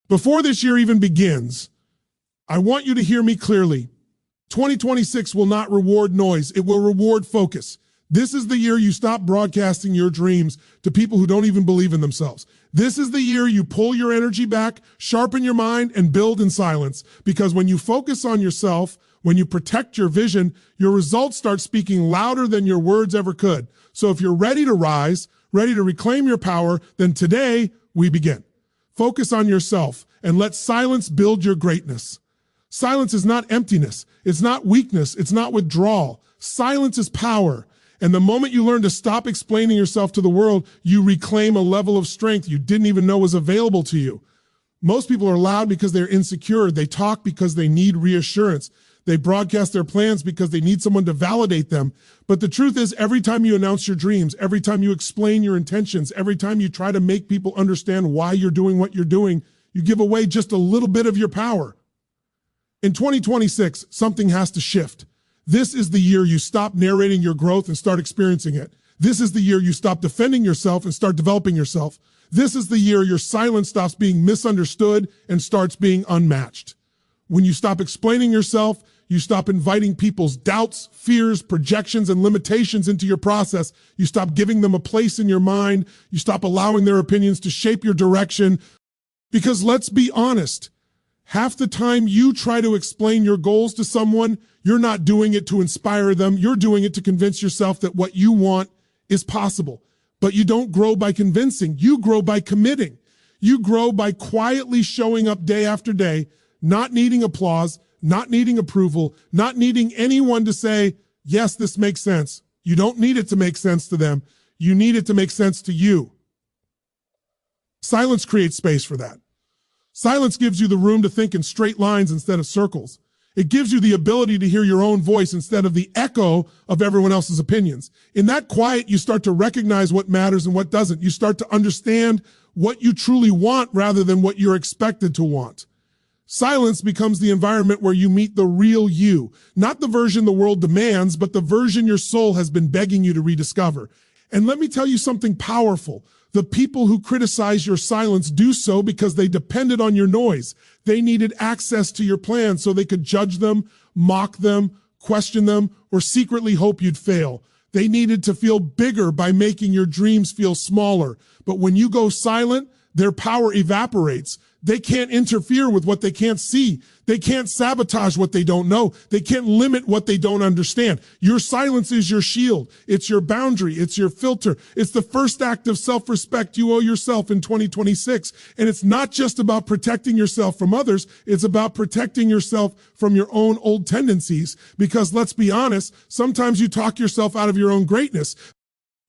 Before this year even begins, I want you to hear me clearly. 2026 will not reward noise. It will reward focus. This is the year you stop broadcasting your dreams to people who don't even believe in themselves. This is the year you pull your energy back, sharpen your mind, and build in silence. Because when you focus on yourself, when you protect your vision, your results start speaking louder than your words ever could. So if you're ready to rise, ready to reclaim your power, then today we begin. Focus on yourself and let silence build your greatness. Silence is not emptiness. It's not weakness. It's not withdrawal. Silence is power. And the moment you learn to stop explaining yourself to the world, you reclaim a level of strength you didn't even know was available to you. Most people are loud because they're insecure. They talk because they need reassurance. They broadcast their plans because they need someone to validate them. But the truth is, every time you announce your dreams, every time you explain your intentions, every time you try to make people understand why you're doing what you're doing, you give away just a little bit of your power. In 2026, something has to shift. This is the year you stop narrating your growth and start experiencing it. This is the year you stop defending yourself and start developing yourself. This is the year your silence stops being misunderstood and starts being unmatched. When you stop explaining yourself, you stop inviting people's doubts, fears, projections, and limitations into your process. You stop giving them a place in your mind. You stop allowing their opinions to shape your direction. Because let's be honest, half the time you try to explain your goals to someone, you're not doing it to inspire them. You're doing it to convince yourself that what you want is possible. But you don't grow by convincing. You grow by committing. You grow by quietly showing up day after day, not needing applause, not needing approval, not needing anyone to say, yes, this makes sense. You don't need it to make sense to them. You need it to make sense to you. Silence creates space for that. Silence gives you the room to think in straight lines instead of circles. It gives you the ability to hear your own voice instead of the echo of everyone else's opinions. In that quiet, you start to recognize what matters and what doesn't. You start to understand what you truly want rather than what you're expected to want. Silence becomes the environment where you meet the real you, not the version the world demands, but the version your soul has been begging you to rediscover. And let me tell you something powerful. The people who criticize your silence do so because they depended on your noise. They needed access to your plans so they could judge them, mock them, question them, or secretly hope you'd fail. They needed to feel bigger by making your dreams feel smaller. But when you go silent, their power evaporates. They can't interfere with what they can't see. They can't sabotage what they don't know. They can't limit what they don't understand. Your silence is your shield. It's your boundary. It's your filter. It's the first act of self-respect you owe yourself in 2026. And it's not just about protecting yourself from others. It's about protecting yourself from your own old tendencies. Because let's be honest, sometimes you talk yourself out of your own greatness.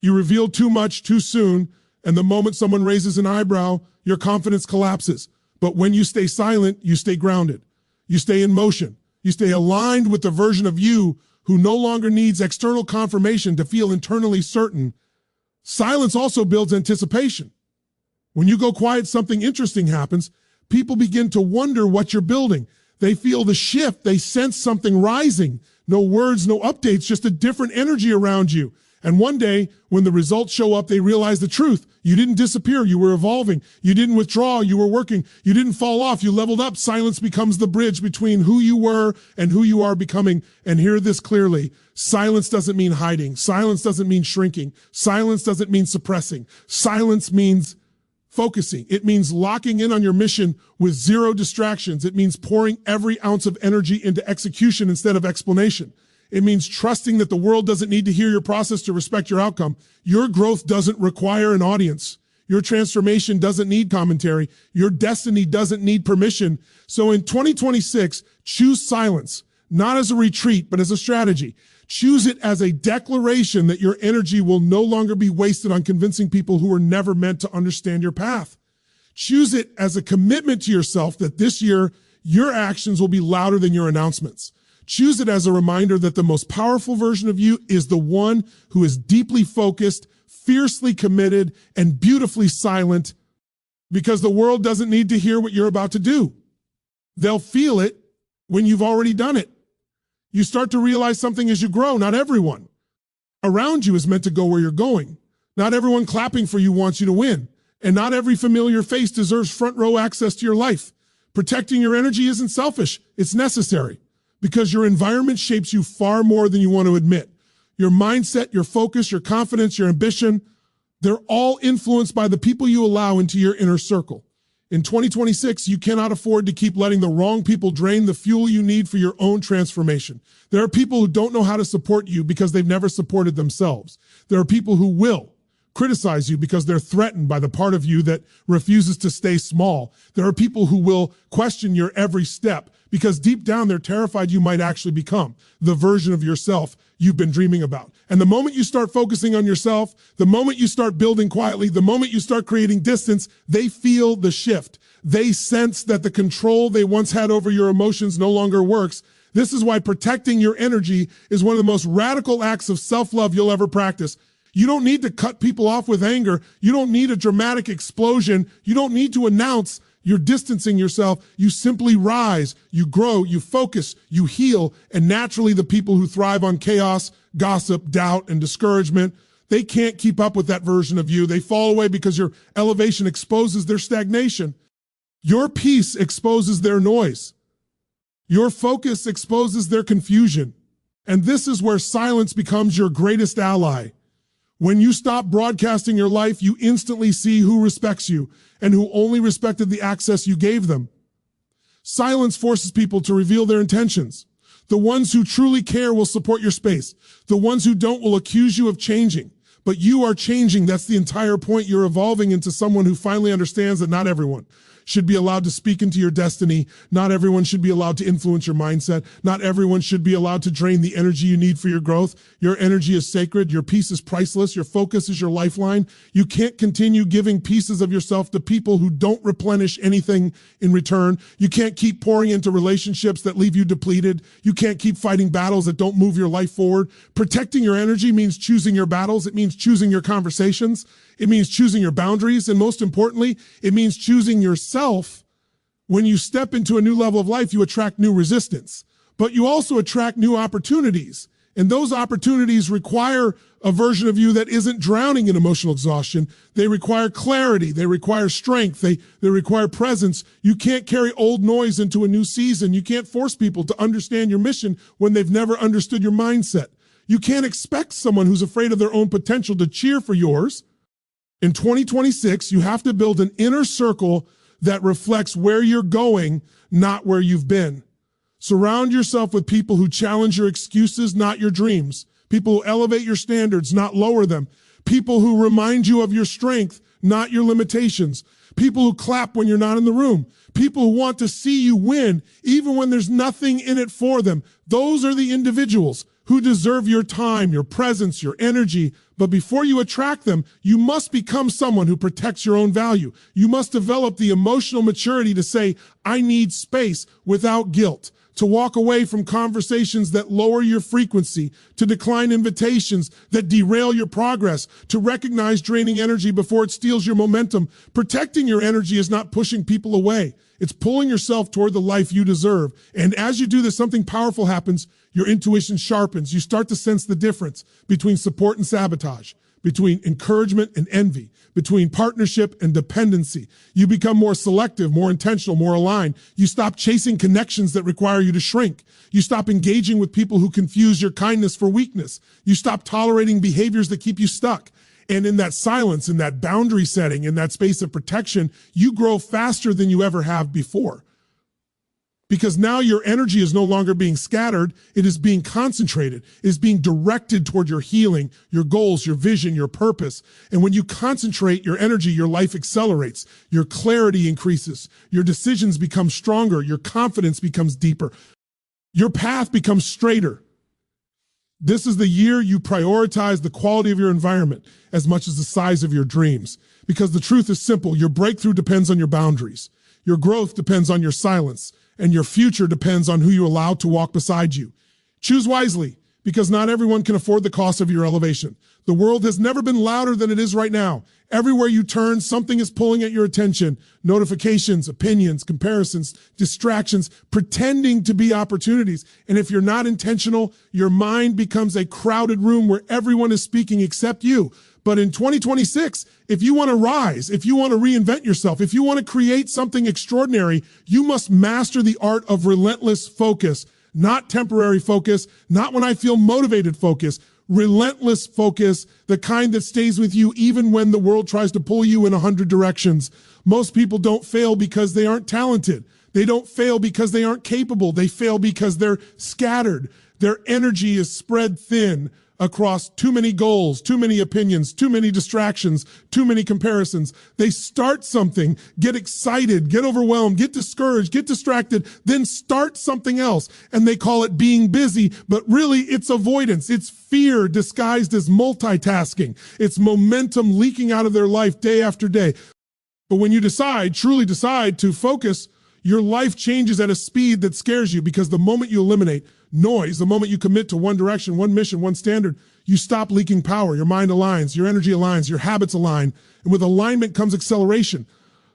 You reveal too much too soon, and the moment someone raises an eyebrow, your confidence collapses. But when you stay silent, you stay grounded. You stay in motion. You stay aligned with the version of you who no longer needs external confirmation to feel internally certain. Silence also builds anticipation. When you go quiet, something interesting happens. People begin to wonder what you're building. They feel the shift. They sense something rising. No words, no updates, just a different energy around you. And one day, when the results show up, they realize the truth. You didn't disappear. You were evolving. You didn't withdraw. You were working. You didn't fall off. You leveled up. Silence becomes the bridge between who you were and who you are becoming. And hear this clearly. Silence doesn't mean hiding. Silence doesn't mean shrinking. Silence doesn't mean suppressing. Silence means focusing. It means locking in on your mission with zero distractions. It means pouring every ounce of energy into execution instead of explanation. It means trusting that the world doesn't need to hear your process to respect your outcome. Your growth doesn't require an audience. Your transformation doesn't need commentary. Your destiny doesn't need permission. So in 2026, choose silence, not as a retreat, but as a strategy. Choose it as a declaration that your energy will no longer be wasted on convincing people who were never meant to understand your path. Choose it as a commitment to yourself that this year, your actions will be louder than your announcements. Choose it as a reminder that the most powerful version of you is the one who is deeply focused, fiercely committed, and beautifully silent, because the world doesn't need to hear what you're about to do. They'll feel it when you've already done it. You start to realize something as you grow. Not everyone around you is meant to go where you're going. Not everyone clapping for you wants you to win. And not every familiar face deserves front row access to your life. Protecting your energy isn't selfish. It's necessary because your environment shapes you far more than you want to admit. Your mindset, your focus, your confidence, your ambition, they're all influenced by the people you allow into your inner circle. In 2026, you cannot afford to keep letting the wrong people drain the fuel you need for your own transformation. There are people who don't know how to support you because they've never supported themselves. There are people who will criticize you because they're threatened by the part of you that refuses to stay small. There are people who will question your every step because deep down they're terrified you might actually become the version of yourself you've been dreaming about. And the moment you start focusing on yourself, the moment you start building quietly, the moment you start creating distance, they feel the shift. They sense that the control they once had over your emotions no longer works. This is why protecting your energy is one of the most radical acts of self-love you'll ever practice. You don't need to cut people off with anger. You don't need a dramatic explosion. You don't need to announce you're distancing yourself. You simply rise, you grow, you focus, you heal, and naturally the people who thrive on chaos, gossip, doubt, and discouragement, they can't keep up with that version of you. They fall away because your elevation exposes their stagnation. Your peace exposes their noise. Your focus exposes their confusion. And this is where silence becomes your greatest ally. When you stop broadcasting your life, you instantly see who respects you and who only respected the access you gave them. Silence forces people to reveal their intentions. The ones who truly care will support your space. The ones who don't will accuse you of changing. But you are changing. That's the entire point. You're evolving into someone who finally understands that not everyone should be allowed to speak into your destiny. Not everyone should be allowed to influence your mindset. Not everyone should be allowed to drain the energy you need for your growth. Your energy is sacred. Your peace is priceless. Your focus is your lifeline. You can't continue giving pieces of yourself to people who don't replenish anything in return. You can't keep pouring into relationships that leave you depleted. You can't keep fighting battles that don't move your life forward. Protecting your energy means choosing your battles. It means choosing your conversations. It means choosing your boundaries. And most importantly, it means choosing yourself. When you step into a new level of life, you attract new resistance, but you also attract new opportunities. And those opportunities require a version of you that isn't drowning in emotional exhaustion. They require clarity. They require strength. They require presence. You can't carry old noise into a new season. You can't force people to understand your mission when they've never understood your mindset. You can't expect someone who's afraid of their own potential to cheer for yours. In 2026, you have to build an inner circle that reflects where you're going, not where you've been. Surround yourself with people who challenge your excuses, not your dreams. People who elevate your standards, not lower them. People who remind you of your strength, not your limitations. People who clap when you're not in the room. People who want to see you win, even when there's nothing in it for them. Those are the individuals who deserve your time, your presence, your energy. But before you attract them, you must become someone who protects your own value. You must develop the emotional maturity to say, I need space without guilt, to walk away from conversations that lower your frequency, to decline invitations that derail your progress, to recognize draining energy before it steals your momentum. Protecting your energy is not pushing people away. It's pulling yourself toward the life you deserve. And as you do this, something powerful happens. Your intuition sharpens. You start to sense the difference between support and sabotage, between encouragement and envy, between partnership and dependency. You become more selective, more intentional, more aligned. You stop chasing connections that require you to shrink. You stop engaging with people who confuse your kindness for weakness. You stop tolerating behaviors that keep you stuck. And in that silence, in that boundary setting, in that space of protection, you grow faster than you ever have before. Because now your energy is no longer being scattered, it is being concentrated, it is being directed toward your healing, your goals, your vision, your purpose. And when you concentrate your energy, your life accelerates, your clarity increases, your decisions become stronger, your confidence becomes deeper, your path becomes straighter. This is the year you prioritize the quality of your environment as much as the size of your dreams. Because the truth is simple, your breakthrough depends on your boundaries, your growth depends on your silence, and your future depends on who you allow to walk beside you. Choose wisely, because not everyone can afford the cost of your elevation. The world has never been louder than it is right now. Everywhere you turn, something is pulling at your attention. Notifications, opinions, comparisons, distractions, pretending to be opportunities. And if you're not intentional, your mind becomes a crowded room where everyone is speaking except you. But in 2026, if you want to rise, if you want to reinvent yourself, if you want to create something extraordinary, you must master the art of relentless focus. Not temporary focus, not when I feel motivated focus, relentless focus, the kind that stays with you even when the world tries to pull you in 100 directions. Most people don't fail because they aren't talented. They don't fail because they aren't capable. They fail because they're scattered. Their energy is spread thin across too many goals, too many opinions, too many distractions, too many comparisons. They start something, get excited, get overwhelmed, get discouraged, get distracted, then start something else. And they call it being busy, but really it's avoidance. It's fear disguised as multitasking. It's momentum leaking out of their life day after day. But when you truly decide to focus, your life changes at a speed that scares you, because the moment you eliminate noise, the moment you commit to one direction, one mission, one standard, you stop leaking power. Your mind aligns, your energy aligns, your habits align. And with alignment comes acceleration.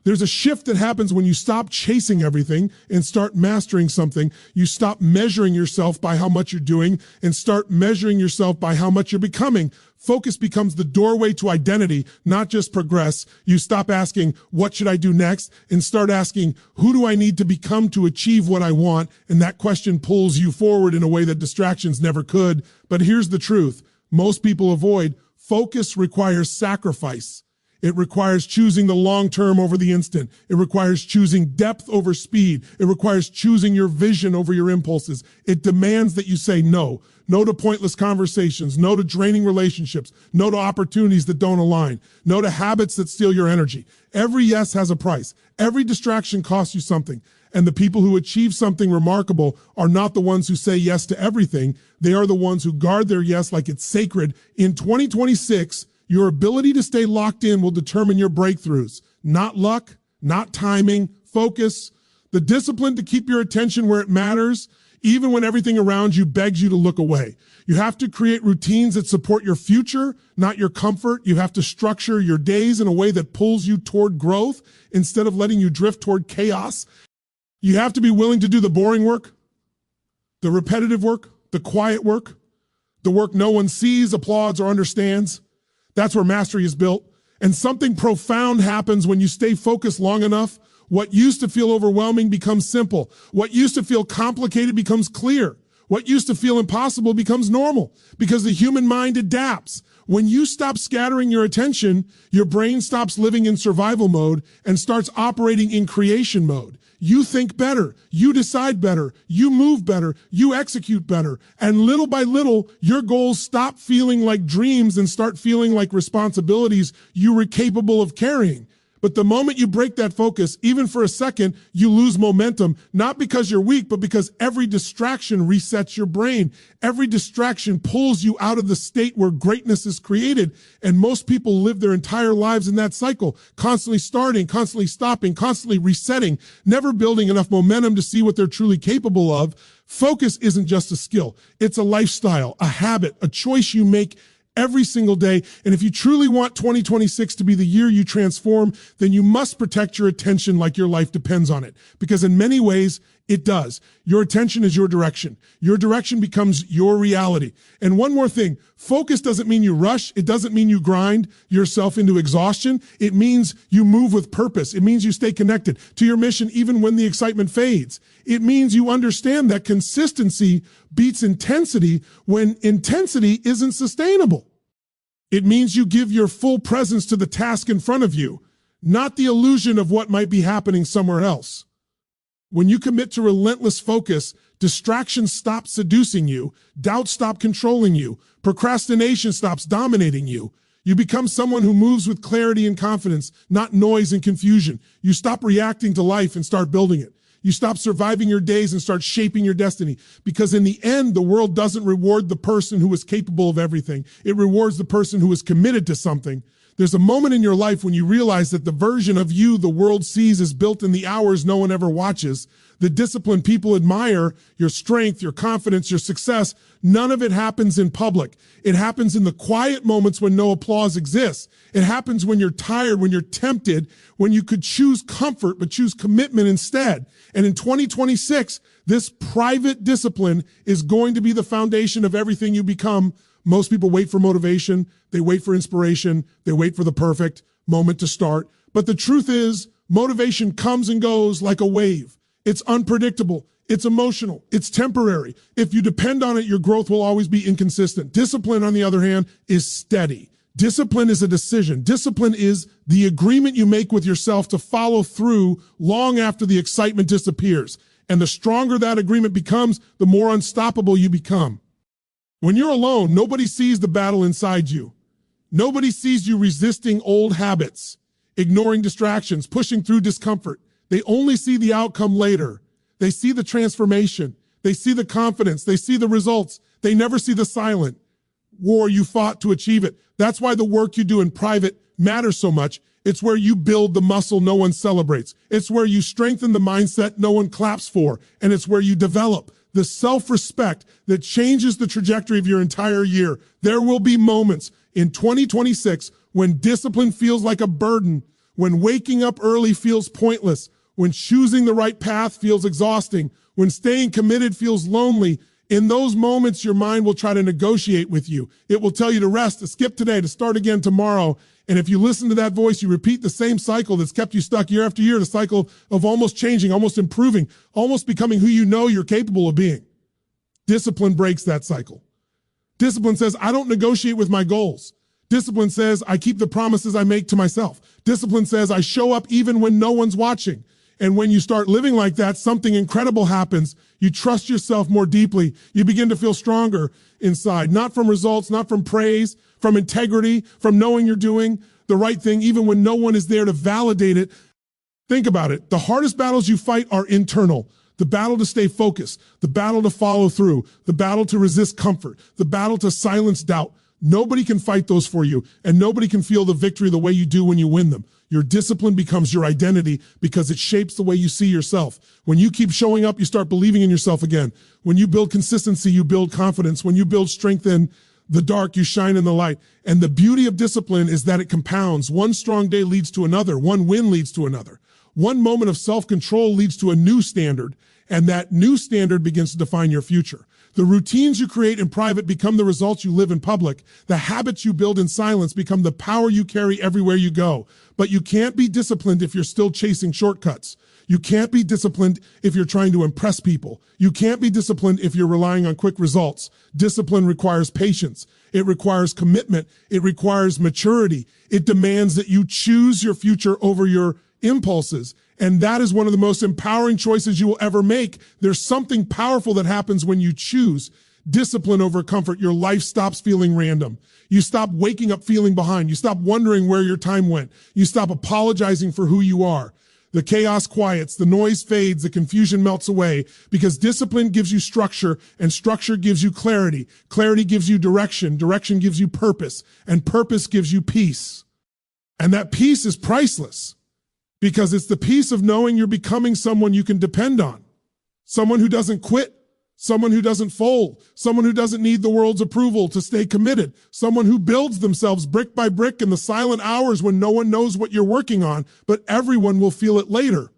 There's a shift that happens when you stop chasing everything and start mastering something. You stop measuring yourself by how much you're doing and start measuring yourself by how much you're becoming. Focus becomes the doorway to identity, not just progress. You stop asking, what should I do next? And start asking, who do I need to become to achieve what I want? And that question pulls you forward in a way that distractions never could. But here's the truth. Most people avoid. Focus requires sacrifice. It requires choosing the long term over the instant. It requires choosing depth over speed. It requires choosing your vision over your impulses. It demands that you say no. No to pointless conversations. No to draining relationships. No to opportunities that don't align. No to habits that steal your energy. Every yes has a price. Every distraction costs you something. And the people who achieve something remarkable are not the ones who say yes to everything. They are the ones who guard their yes like it's sacred. In 2026, your ability to stay locked in will determine your breakthroughs. Not luck, not timing, focus, the discipline to keep your attention where it matters, even when everything around you begs you to look away. You have to create routines that support your future, not your comfort. You have to structure your days in a way that pulls you toward growth instead of letting you drift toward chaos. You have to be willing to do the boring work, the repetitive work, the quiet work, the work no one sees, applauds, or understands. That's where mastery is built. And something profound happens when you stay focused long enough. What used to feel overwhelming becomes simple. What used to feel complicated becomes clear. What used to feel impossible becomes normal, because the human mind adapts. When you stop scattering your attention, your brain stops living in survival mode and starts operating in creation mode. You think better, you decide better, you move better, you execute better. And little by little, your goals stop feeling like dreams and start feeling like responsibilities you were capable of carrying. But the moment you break that focus, even for a second, you lose momentum, not because you're weak, but because every distraction resets your brain. Every distraction pulls you out of the state where greatness is created. And most people live their entire lives in that cycle, constantly starting, constantly stopping, constantly resetting, never building enough momentum to see what they're truly capable of. Focus isn't just a skill. It's a lifestyle, a habit, a choice you make every single day. And if you truly want 2026 to be the year you transform, then you must protect your attention like your life depends on it. Because in many ways, it does. Your attention is your direction. Your direction becomes your reality. And one more thing, focus doesn't mean you rush. It doesn't mean you grind yourself into exhaustion. It means you move with purpose. It means you stay connected to your mission even when the excitement fades. It means you understand that consistency beats intensity when intensity isn't sustainable. It means you give your full presence to the task in front of you, not the illusion of what might be happening somewhere else. When you commit to relentless focus, distractions stop seducing you, doubt stop controlling you, procrastination stops dominating you. You become someone who moves with clarity and confidence, not noise and confusion. You stop reacting to life and start building it. You stop surviving your days and start shaping your destiny. Because in the end, the world doesn't reward the person who is capable of everything. It rewards the person who is committed to something. There's a moment in your life when you realize that the version of you the world sees is built in the hours no one ever watches. The discipline people admire, your strength, your confidence, your success, none of it happens in public. It happens in the quiet moments when no applause exists. It happens when you're tired, when you're tempted, when you could choose comfort but choose commitment instead. And in 2026, this private discipline is going to be the foundation of everything you become. Most people wait for motivation, they wait for inspiration, they wait for the perfect moment to start. But the truth is, motivation comes and goes like a wave. It's unpredictable, it's emotional, it's temporary. If you depend on it, your growth will always be inconsistent. Discipline, on the other hand, is steady. Discipline is a decision. Discipline is the agreement you make with yourself to follow through long after the excitement disappears. And the stronger that agreement becomes, the more unstoppable you become. When you're alone, nobody sees the battle inside you. Nobody sees you resisting old habits, ignoring distractions, pushing through discomfort. They only see the outcome later. They see the transformation. They see the confidence. They see the results. They never see the silent war you fought to achieve it. That's why the work you do in private matters so much. It's where you build the muscle no one celebrates. It's where you strengthen the mindset no one claps for. And it's where you develop the self-respect that changes the trajectory of your entire year. There will be moments in 2026 when discipline feels like a burden, when waking up early feels pointless, when choosing the right path feels exhausting, when staying committed feels lonely. In those moments, your mind will try to negotiate with you. It will tell you to rest, to skip today, to start again tomorrow. And if you listen to that voice, you repeat the same cycle that's kept you stuck year after year, the cycle of almost changing, almost improving, almost becoming who you know you're capable of being. Discipline breaks that cycle. Discipline says, I don't negotiate with my goals. Discipline says, I keep the promises I make to myself. Discipline says, I show up even when no one's watching. And when you start living like that, something incredible happens. You trust yourself more deeply. You begin to feel stronger inside, not from results, not from praise, from integrity, from knowing you're doing the right thing, even when no one is there to validate it. Think about it. The hardest battles you fight are internal. The battle to stay focused, the battle to follow through, the battle to resist comfort, the battle to silence doubt. Nobody can fight those for you, and nobody can feel the victory the way you do when you win them. Your discipline becomes your identity because it shapes the way you see yourself. When you keep showing up, you start believing in yourself again. When you build consistency, you build confidence. When you build strength in the dark, you shine in the light. And the beauty of discipline is that it compounds. One strong day leads to another. One win leads to another. One moment of self-control leads to a new standard, and that new standard begins to define your future. The routines you create in private become the results you live in public. The habits you build in silence become the power you carry everywhere you go. But you can't be disciplined if you're still chasing shortcuts. You can't be disciplined if you're trying to impress people. You can't be disciplined if you're relying on quick results. Discipline requires patience. It requires commitment. It requires maturity. It demands that you choose your future over your impulses. And that is one of the most empowering choices you will ever make. There's something powerful that happens when you choose discipline over comfort. Your life stops feeling random. You stop waking up feeling behind. You stop wondering where your time went. You stop apologizing for who you are. The chaos quiets, the noise fades, the confusion melts away, because discipline gives you structure, and structure gives you clarity. Clarity gives you direction. Direction gives you purpose, and purpose gives you peace. And that peace is priceless, because it's the peace of knowing you're becoming someone you can depend on. Someone who doesn't quit. Someone who doesn't fold. Someone who doesn't need the world's approval to stay committed. Someone who builds themselves brick by brick in the silent hours when no one knows what you're working on, but everyone will feel it later.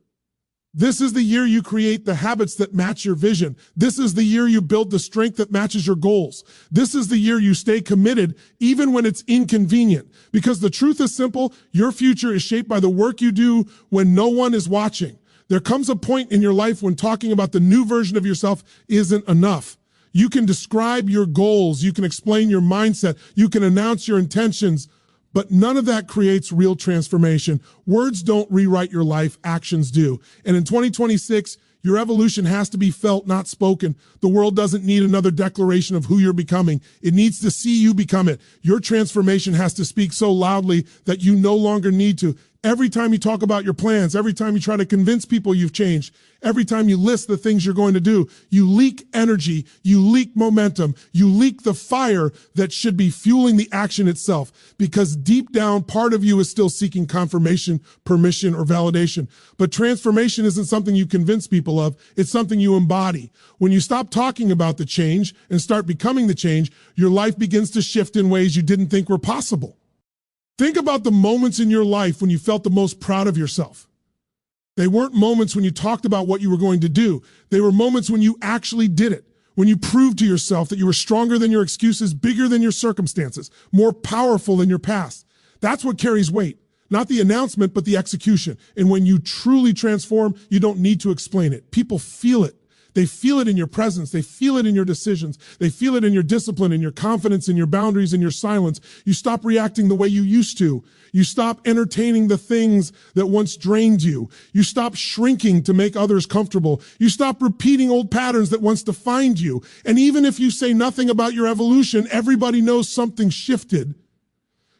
This is the year you create the habits that match your vision. This is the year you build the strength that matches your goals. This is the year you stay committed even when it's inconvenient. Because the truth is simple, your future is shaped by the work you do when no one is watching. There comes a point in your life when talking about the new version of yourself isn't enough. You can describe your goals, you can explain your mindset, you can announce your intentions, but none of that creates real transformation. Words don't rewrite your life, actions do. And in 2026, your evolution has to be felt, not spoken. The world doesn't need another declaration of who you're becoming. It needs to see you become it. Your transformation has to speak so loudly that you no longer need to Every time you talk about your plans, every time you try to convince people you've changed, every time you list the things you're going to do, you leak energy, you leak momentum, you leak the fire that should be fueling the action itself, because deep down, part of you is still seeking confirmation, permission, or validation. But transformation isn't something you convince people of, it's something you embody. When you stop talking about the change and start becoming the change, your life begins to shift in ways you didn't think were possible. Think about the moments in your life when you felt the most proud of yourself. They weren't moments when you talked about what you were going to do. They were moments when you actually did it, when you proved to yourself that you were stronger than your excuses, bigger than your circumstances, more powerful than your past. That's what carries weight, not the announcement, but the execution. And when you truly transform, you don't need to explain it. People feel it. They feel it in your presence. They feel it in your decisions. They feel it in your discipline, in your confidence, in your boundaries, in your silence. You stop reacting the way you used to. You stop entertaining the things that once drained you. You stop shrinking to make others comfortable. You stop repeating old patterns that once defined you. And even if you say nothing about your evolution, everybody knows something shifted.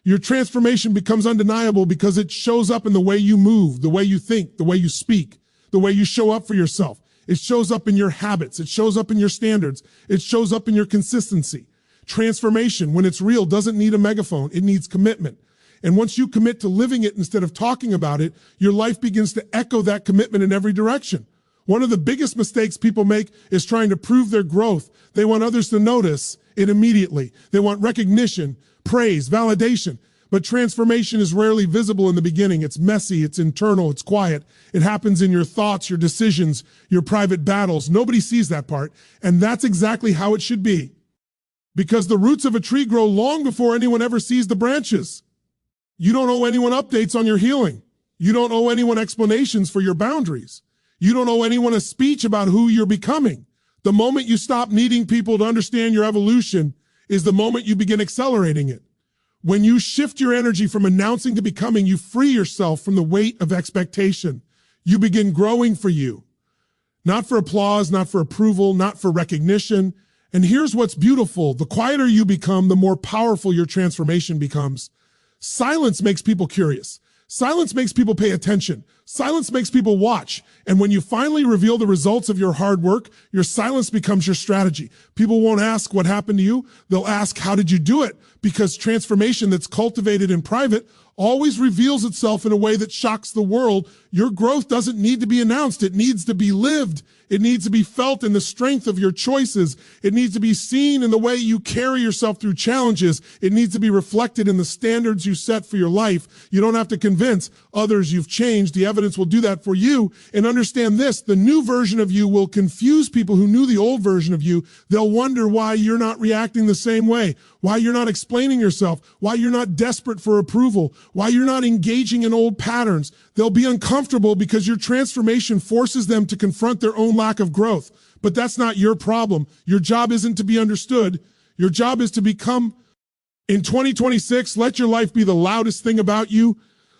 Your transformation becomes undeniable because it shows up in the way you move, the way you think, the way you speak, the way you show up for yourself. It shows up in your habits. It shows up in your standards. It shows up in your consistency. Transformation, when it's real, doesn't need a megaphone. It needs commitment. And once you commit to living it instead of talking about it, your life begins to echo that commitment in every direction. One of the biggest mistakes people make is trying to prove their growth. They want others to notice it immediately. They want recognition, praise, validation. But transformation is rarely visible in the beginning. It's messy, it's internal, it's quiet. It happens in your thoughts, your decisions, your private battles. Nobody sees that part. And that's exactly how it should be. Because the roots of a tree grow long before anyone ever sees the branches. You don't owe anyone updates on your healing. You don't owe anyone explanations for your boundaries. You don't owe anyone a speech about who you're becoming. The moment you stop needing people to understand your evolution is the moment you begin accelerating it. When you shift your energy from announcing to becoming, you free yourself from the weight of expectation. You begin growing for you. Not for applause, not for approval, not for recognition. And here's what's beautiful. The quieter you become, the more powerful your transformation becomes. Silence makes people curious. Silence makes people pay attention. Silence makes people watch. And when you finally reveal the results of your hard work, your silence becomes your strategy. People won't ask what happened to you. They'll ask, how did you do it? Because transformation that's cultivated in private always reveals itself in a way that shocks the world. Your growth doesn't need to be announced. It needs to be lived. It needs to be felt in the strength of your choices. It needs to be seen in the way you carry yourself through challenges. It needs to be reflected in the standards you set for your life. You don't have to convince others you've changed. The evidence will do that for you. And understand this, the new version of you will confuse people who knew the old version of you. They'll wonder why you're not reacting the same way, why you're not explaining yourself, why you're not desperate for approval, why you're not engaging in old patterns. They'll be uncomfortable because your transformation forces them to confront their own lack of growth. But that's not your problem. Your job isn't to be understood. Your job is to become. In 2026, let your life be the loudest thing about you.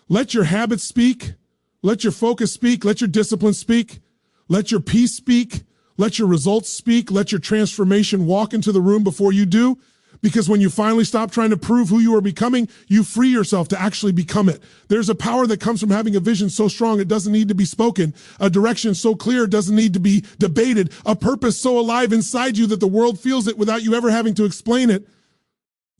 Let your habits speak. Let your focus speak. Let your discipline speak. Let your peace speak. Let your results speak. Let your transformation walk into the room before you do. Because when you finally stop trying to prove who you are becoming, you free yourself to actually become it. There's a power that comes from having a vision so strong it doesn't need to be spoken, a direction so clear it doesn't need to be debated, a purpose so alive inside you that the world feels it without you ever having to explain it.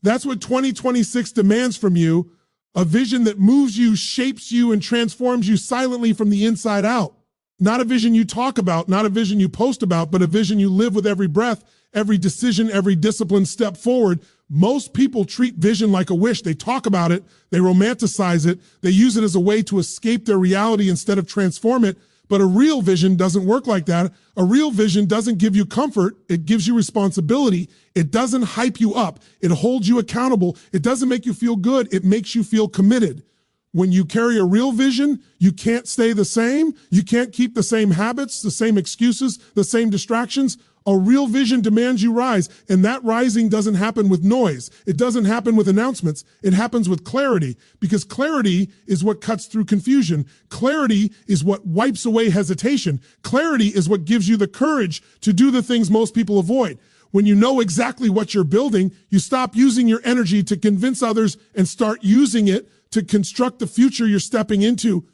That's what 2026 demands from you, a vision that moves you, shapes you, and transforms you silently from the inside out. Not a vision you talk about, not a vision you post about, but a vision you live with every breath, every decision, every disciplined step forward. Most people treat vision like a wish. They talk about it, they romanticize it, they use it as a way to escape their reality instead of transform it. But a real vision doesn't work like that. A real vision doesn't give you comfort. It gives you responsibility. It doesn't hype you up. It holds you accountable. It doesn't make you feel good. It makes you feel committed. When you carry a real vision, you can't stay the same. You can't keep the same habits, the same excuses, the same distractions. A real vision demands you rise, and that rising doesn't happen with noise. It doesn't happen with announcements. It happens with clarity, because clarity is what cuts through confusion. Clarity is what wipes away hesitation. Clarity is what gives you the courage to do the things most people avoid. When you know exactly what you're building, you stop using your energy to convince others and start using it to construct the future you're stepping into.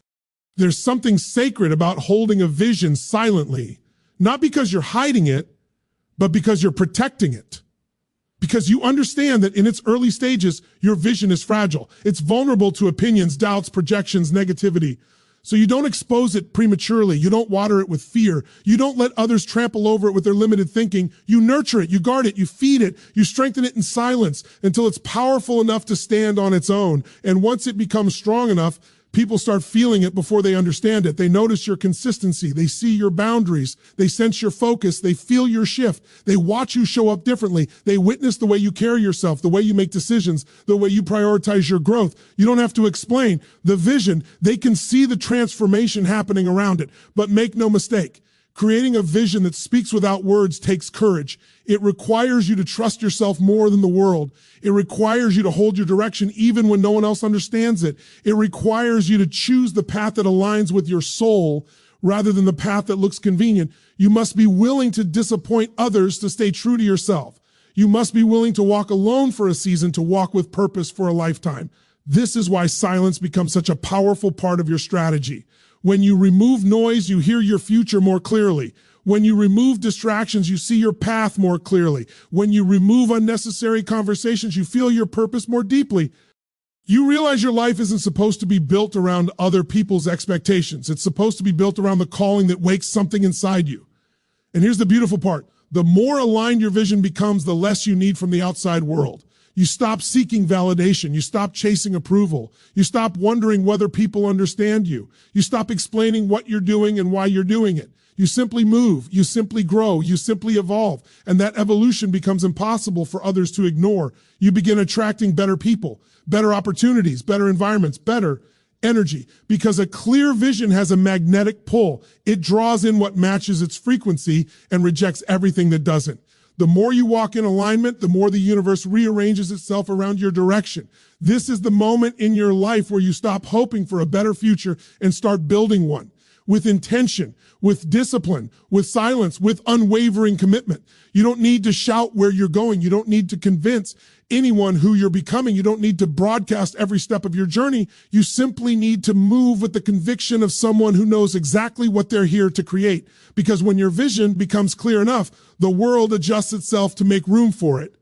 There's something sacred about holding a vision silently, not because you're hiding it, but because you're protecting it. Because you understand that in its early stages, your vision is fragile. It's vulnerable to opinions, doubts, projections, negativity. So you don't expose it prematurely. You don't water it with fear. You don't let others trample over it with their limited thinking. You nurture it, you guard it, you feed it, you strengthen it in silence until it's powerful enough to stand on its own. And once it becomes strong enough, people start feeling it before they understand it. They notice your consistency. They see your boundaries. They sense your focus. They feel your shift. They watch you show up differently. They witness the way you carry yourself, the way you make decisions, the way you prioritize your growth. You don't have to explain the vision. They can see the transformation happening around it. But make no mistake, creating a vision that speaks without words takes courage. It requires you to trust yourself more than the world. It requires you to hold your direction even when no one else understands it. It requires you to choose the path that aligns with your soul rather than the path that looks convenient. You must be willing to disappoint others to stay true to yourself. You must be willing to walk alone for a season to walk with purpose for a lifetime. This is why silence becomes such a powerful part of your strategy. When you remove noise, you hear your future more clearly. When you remove distractions, you see your path more clearly. When you remove unnecessary conversations, you feel your purpose more deeply. You realize your life isn't supposed to be built around other people's expectations. It's supposed to be built around the calling that wakes something inside you. And here's the beautiful part. The more aligned your vision becomes, the less you need from the outside world. You stop seeking validation. You stop chasing approval. You stop wondering whether people understand you. You stop explaining what you're doing and why you're doing it. You simply move. You simply grow. You simply evolve. And that evolution becomes impossible for others to ignore. You begin attracting better people, better opportunities, better environments, better energy. Because a clear vision has a magnetic pull. It draws in what matches its frequency and rejects everything that doesn't. The more you walk in alignment, the more the universe rearranges itself around your direction. This is the moment in your life where you stop hoping for a better future and start building one. With intention, with discipline, with silence, with unwavering commitment. You don't need to shout where you're going. You don't need to convince anyone who you're becoming. You don't need to broadcast every step of your journey. You simply need to move with the conviction of someone who knows exactly what they're here to create. Because when your vision becomes clear enough, the world adjusts itself to make room for it.